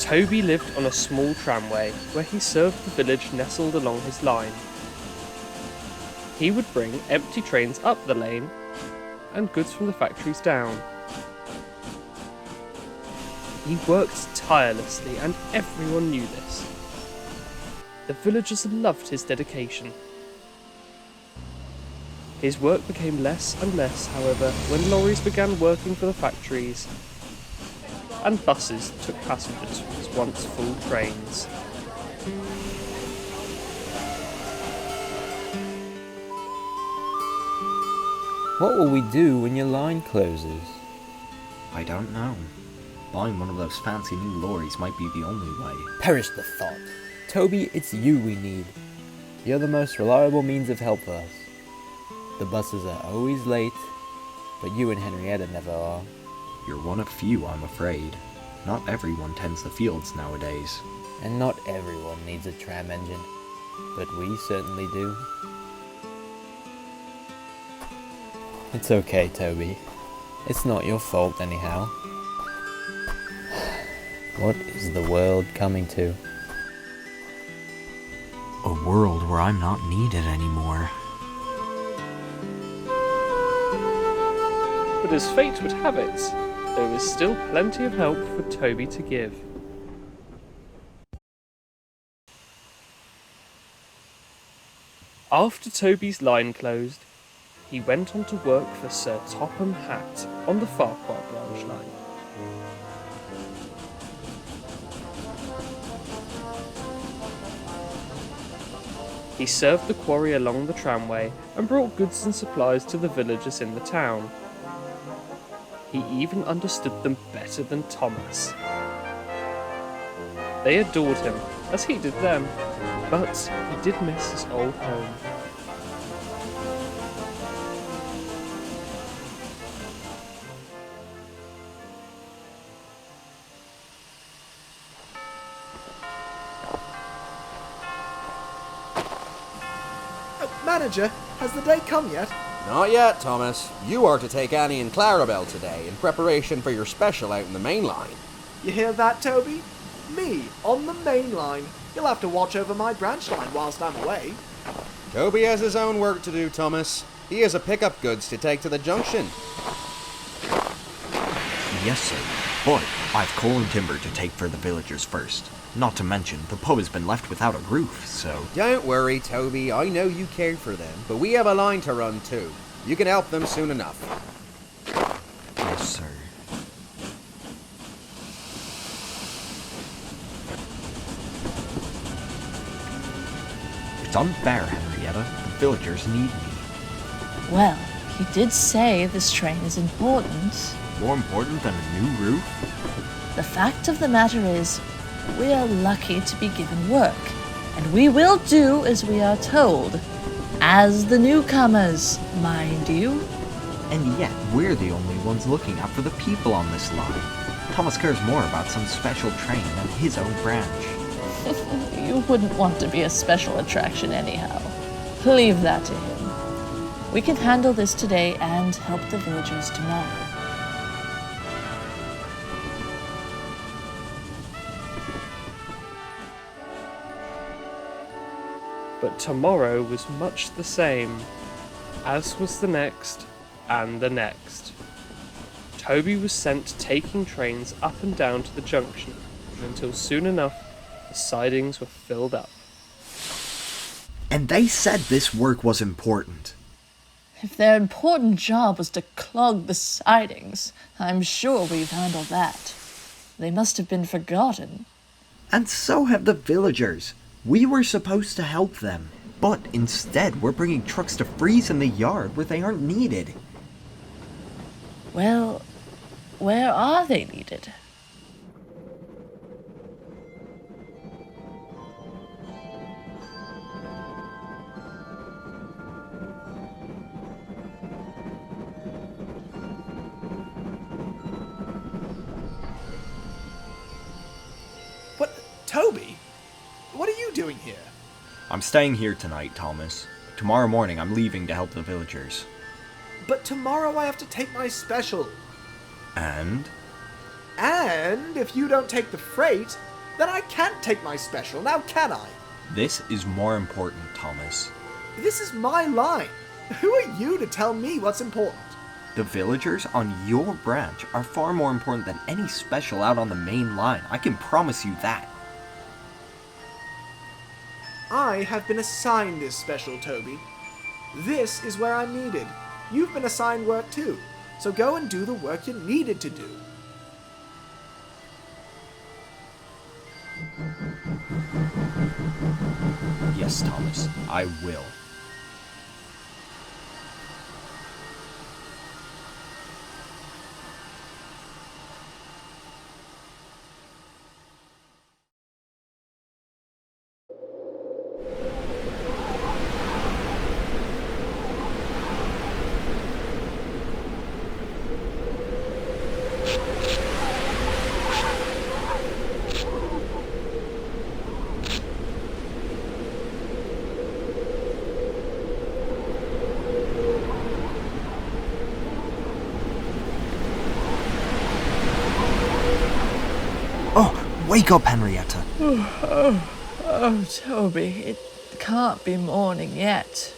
Toby lived on a small tramway where he served the village nestled along his line. He would bring empty trains up the lane and goods from the factories down. He worked tirelessly and everyone knew this. The villagers loved his dedication. His work became less and less, however, when lorries began working for the factories and buses took passengers from his once full trains. What will we do when your line closes? I don't know. Buying one of those fancy new lorries might be the only way. Perish the thought. Toby, it's you we need. You're the most reliable means of help for us. The buses are always late, but you and Henrietta never are. You're one of few, I'm afraid. Not everyone tends the fields nowadays. And not everyone needs a tram engine, but we certainly do. It's okay, Toby. It's not your fault anyhow. What is the world coming to? A world where I'm not needed anymore. But as fate would have it, there was still plenty of help for Toby to give. After Toby's line closed, he went on to work for Sir Topham Hatt on the Farquhar branch line. He served the quarry along the tramway and brought goods and supplies to the villagers in the town. He even understood them better than Thomas. They adored him, as he did them, but he did miss his old home. Manager, has the day come yet? Not yet, Thomas. You are to take Annie and Clarabelle today in preparation for your special out in the main line. You hear that, Toby? Me, on the main line. You'll have to watch over my branch line whilst I'm away. Toby has his own work to do, Thomas. He has a pick-up goods to take to the junction. Yes, sir. But I've coal and timber to take for the villagers first. Not to mention, the pub has been left without a roof, so... Don't worry, Toby. I know you care for them, but we have a line to run too. You can help them soon enough. Yes, sir. It's unfair, Henrietta. The villagers need me. Well, he did say this train is important. More important than a new roof? The fact of the matter is, we are lucky to be given work, and we will do as we are told. As the newcomers, mind you. And yet, we're the only ones looking out for the people on this line. Thomas cares more about some special train than his own branch. You wouldn't want to be a special attraction anyhow. Leave that to him. We can handle this today and help the villagers tomorrow. But tomorrow was much the same, as was the next and the next. Toby was sent taking trains up and down to the junction until soon enough the sidings were filled up. And they said this work was important. If their important job was to clog the sidings, I'm sure we've handled that. They must have been forgotten. And so have the villagers. We were supposed to help them. But instead, we're bringing trucks to freeze in the yard where they aren't needed. Well, where are they needed? What, Toby? What are you doing here? I'm staying here tonight, Thomas. Tomorrow morning, I'm leaving to help the villagers. But tomorrow I have to take my special. And? And if you don't take the freight, Then I can't take my special, now can I? This is more important, Thomas. This is my line. Who are you to tell me what's important? The villagers on your branch are far more important than any special out on the main line. I can promise you that. I have been assigned this special, Toby. This is where I'm needed. You've been assigned work too, so go and do the work you're needed to do. Yes, Thomas, I will. Oh, wake up, Henrietta. Oh, Toby, it can't be morning yet.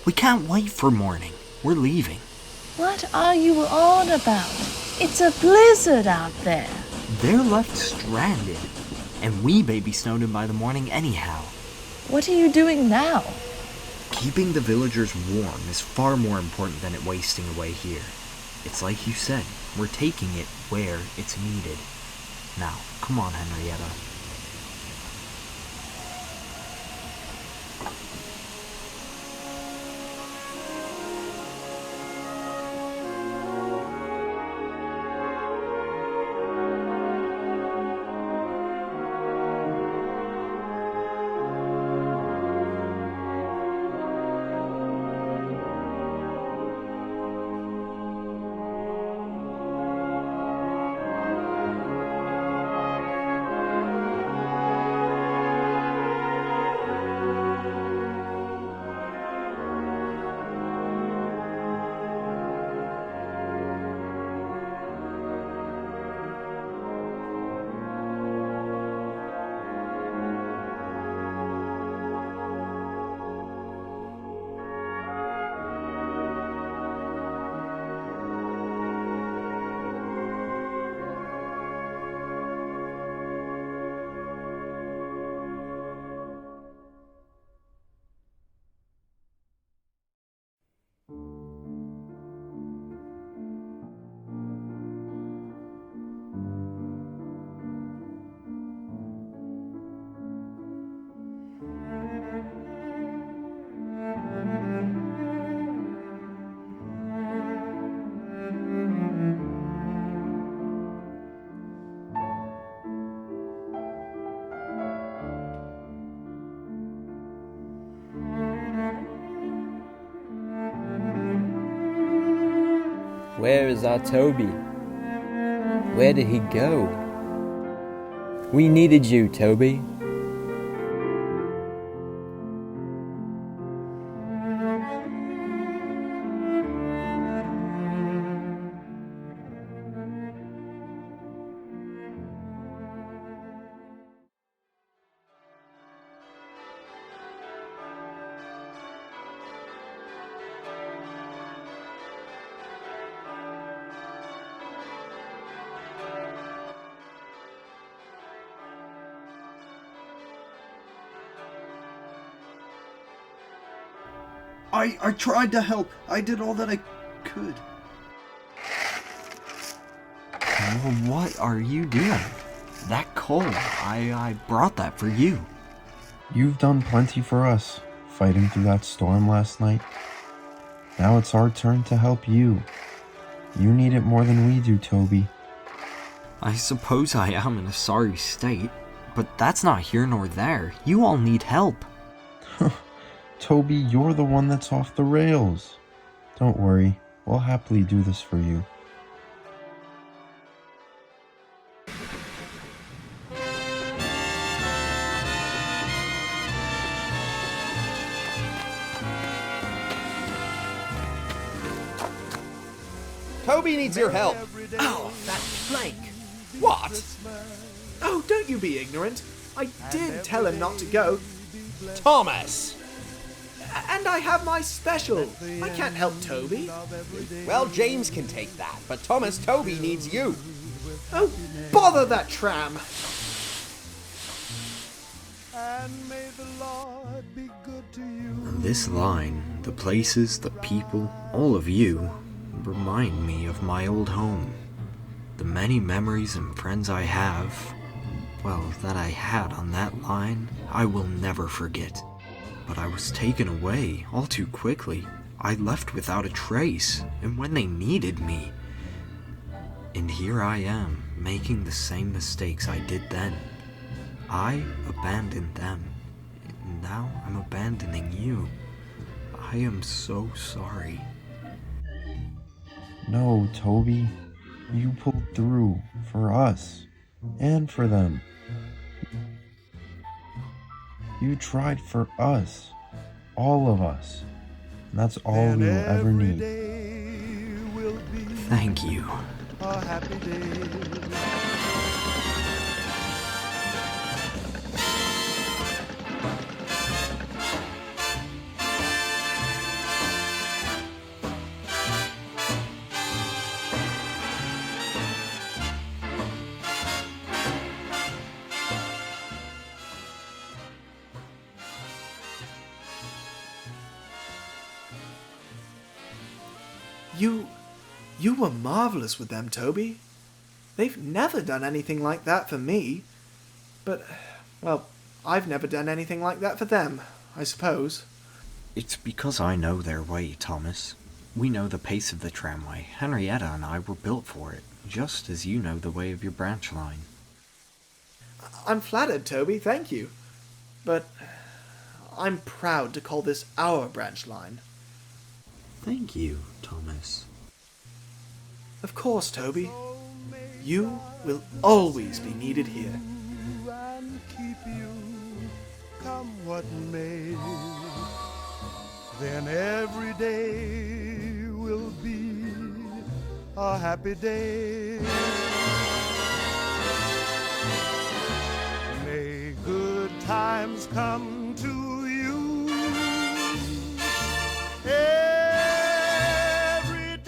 We can't wait for morning. We're leaving. What are you on about? It's a blizzard out there. They're left stranded, and we may be snowed in by the morning anyhow. What are you doing now? Keeping the villagers warm is far more important than it wasting away here. It's like you said, we're taking it where it's needed. Now, come on, Henrietta. Where is our Toby? Where did he go? We needed you, Toby. I tried to help. I did all that I could. Well, what are you doing? That coal, I brought that for you. You've done plenty for us, fighting through that storm last night. Now it's our turn to help you. You need it more than we do, Toby. I suppose I am in a sorry state, but that's not here nor there. You all need help. Toby, you're the one that's off the rails. Don't worry, we'll happily do this for you. Toby needs your help. Oh, that plank. What? Oh, don't you be ignorant. I did tell him not to go. Thomas! And I have my special. I can't help Toby. Well, James can take that, but Thomas, Toby needs you. Oh, bother that tram. And this line, the places, the people, all of you, remind me of my old home. The many memories and friends I have, well, that I had on that line, I will never forget. But I was taken away all too quickly. I left without a trace, and when they needed me. And here I am, making the same mistakes I did then. I abandoned them, and now I'm abandoning you. I am so sorry. No, Toby. You pulled through for us and for them. You tried for us, all of us. And that's all we will ever need. Thank you. You were marvelous with them, Toby. They've never done anything like that for me. But, well, I've never done anything like that for them, I suppose. It's because I know their way, Thomas. We know the pace of the tramway. Henrietta and I were built for it, just as you know the way of your branch line. I'm flattered, Toby, thank you. But I'm proud to call this our branch line. Thank you, Thomas. Of course, Toby. You will always be needed here. And keep you, come what may. Then every day will be a happy day. May good times come to you every day.